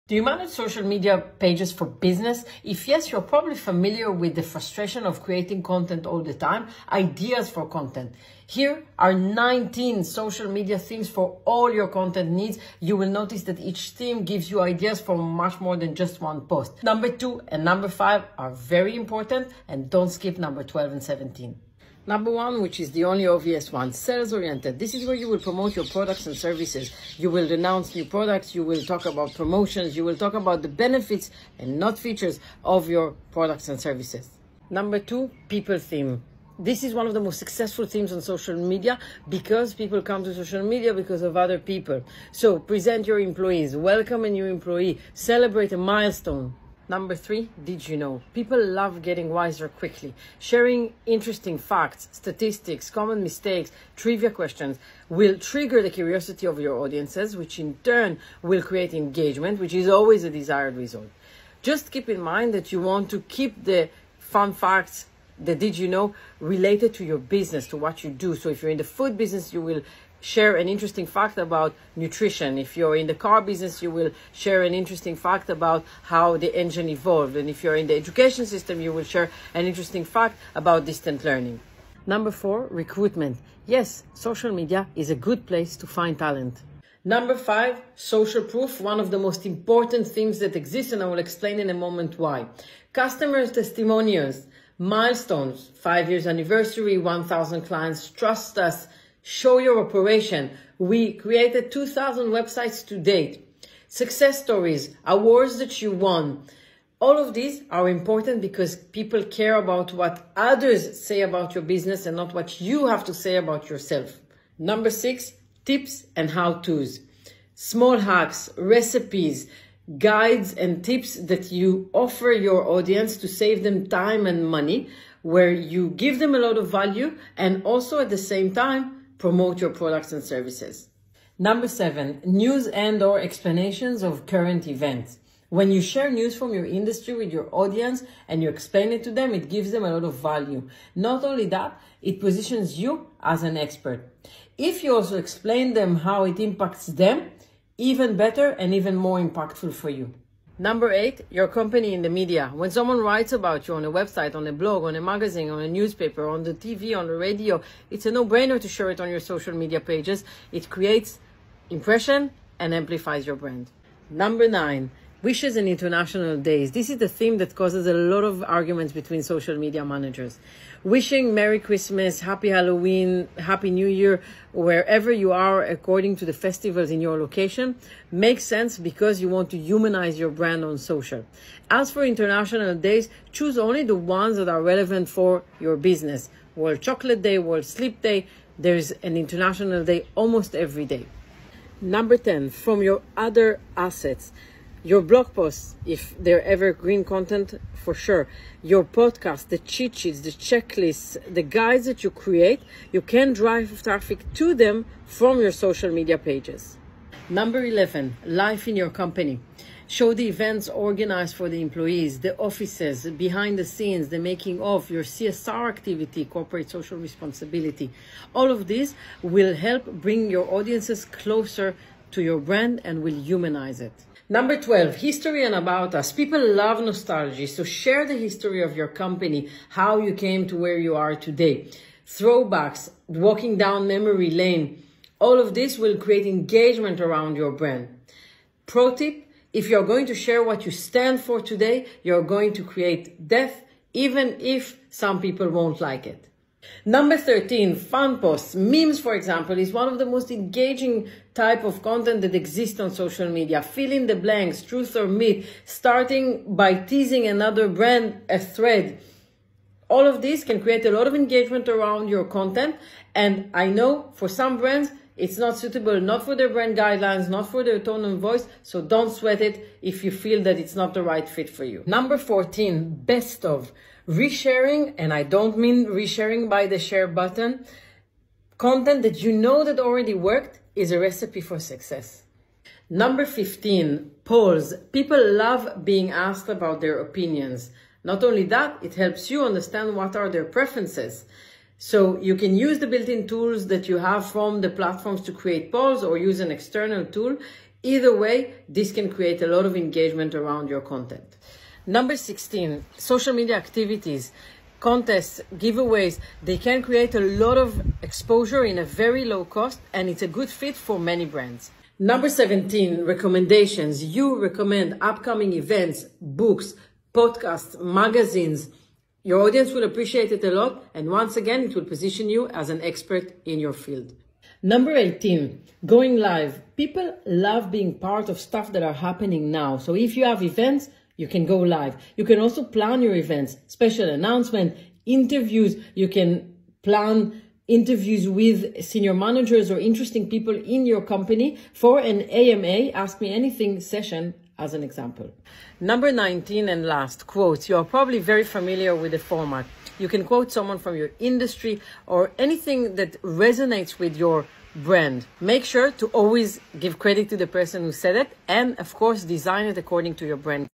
Do you manage social media pages for business? If yes, you're probably familiar with the frustration of creating content all the time, ideas for content. Here are 19 social media themes for all your content needs. You will notice that each theme gives you ideas for much more than just one post. Number 2 and number 5 are very important, and don't skip number 12 and 17. Number 1, which is the only obvious one, sales-oriented. This is where you will promote your products and services. You will announce new products, you will talk about promotions, you will talk about the benefits and not features of your products and services. Number 2, people theme. This is one of the most successful themes on social media because people come to social media because of other people. So present your employees, welcome a new employee, celebrate a milestone. Number 3, did you know? People love getting wiser quickly. Sharing interesting facts, statistics, common mistakes, trivia questions will trigger the curiosity of your audiences, which in turn will create engagement, which is always a desired result. Just keep in mind that you want to keep the fun facts, the did you know, related to your business, to what you do. So if you're in the food business, you will share an interesting fact about nutrition. If you're in the car business, you will share an interesting fact about how the engine evolved. And if you're in the education system, you will share an interesting fact about distant learning. Number 4, recruitment. Yes, social media is a good place to find talent. Number 5, social proof, one of the most important themes that exist, and I will explain in a moment why. Customers' testimonials, milestones, 5 years anniversary, 1,000 clients trust us. Show your operation. We created 2,000 websites to date. Success stories, awards that you won. All of these are important because people care about what others say about your business and not what you have to say about yourself. Number 6, tips and how-tos. Small hacks, recipes, guides and tips that you offer your audience to save them time and money, where you give them a lot of value and also at the same time promote your products and services. Number 7, news and or explanations of current events. When you share news from your industry with your audience and you explain it to them, it gives them a lot of value. Not only that, it positions you as an expert. If you also explain them how it impacts them, even better and even more impactful for you. Number 8, your company in the media. When someone writes about you on a website, on a blog, on a magazine, on a newspaper, on the TV, on the radio, it's a no-brainer to share it on your social media pages. It creates impression and amplifies your brand. Number 9, wishes and international days. This is the theme that causes a lot of arguments between social media managers. Wishing Merry Christmas, Happy Halloween, Happy New Year, wherever you are according to the festivals in your location, makes sense because you want to humanize your brand on social. As for international days, choose only the ones that are relevant for your business. World Chocolate Day, World Sleep Day, there's an international day almost every day. Number 10, from your other assets. Your blog posts, if they're evergreen content, for sure. Your podcast, the cheat sheets, the checklists, the guides that you create, you can drive traffic to them from your social media pages. Number 11, life in your company. Show the events organized for the employees, the offices, behind the scenes, the making of, your CSR activity, corporate social responsibility. All of these will help bring your audiences closer to your brand and will humanize it. Number 12, history and about us. People love nostalgia, so share the history of your company, how you came to where you are today. Throwbacks, walking down memory lane, all of this will create engagement around your brand. Pro tip, if you're going to share what you stand for today, you're going to create depth, even if some people won't like it. Number 13, fun posts. Memes, for example, is one of the most engaging type of content that exists on social media. Fill in the blanks, truth or myth, starting by teasing another brand, a thread. All of this can create a lot of engagement around your content. And I know for some brands, it's not suitable, not for their brand guidelines, not for their tone and voice. So don't sweat it if you feel that it's not the right fit for you. Number 14, best of. Resharing, and I don't mean resharing by the share button, content that you know that already worked is a recipe for success. Number 15, polls. People love being asked about their opinions. Not only that, it helps you understand what are their preferences. So you can use the built-in tools that you have from the platforms to create polls or use an external tool. Either way, this can create a lot of engagement around your content. Number 16, social media activities, contests, giveaways. They can create a lot of exposure in a very low cost, and it's a good fit for many brands. Number 17, recommendations. You recommend upcoming events, books, podcasts, magazines. Your audience will appreciate it a lot, and once again, it will position you as an expert in your field. Number 18, going live. People love being part of stuff that are happening now. So if you have events, you can go live. You can also plan your events, special announcement, interviews. You can plan interviews with senior managers or interesting people in your company for an AMA, Ask Me Anything session, as an example. Number 19 and last, quotes. You're probably very familiar with the format. You can quote someone from your industry or anything that resonates with your brand. Make sure to always give credit to the person who said it, and of course, design it according to your brand.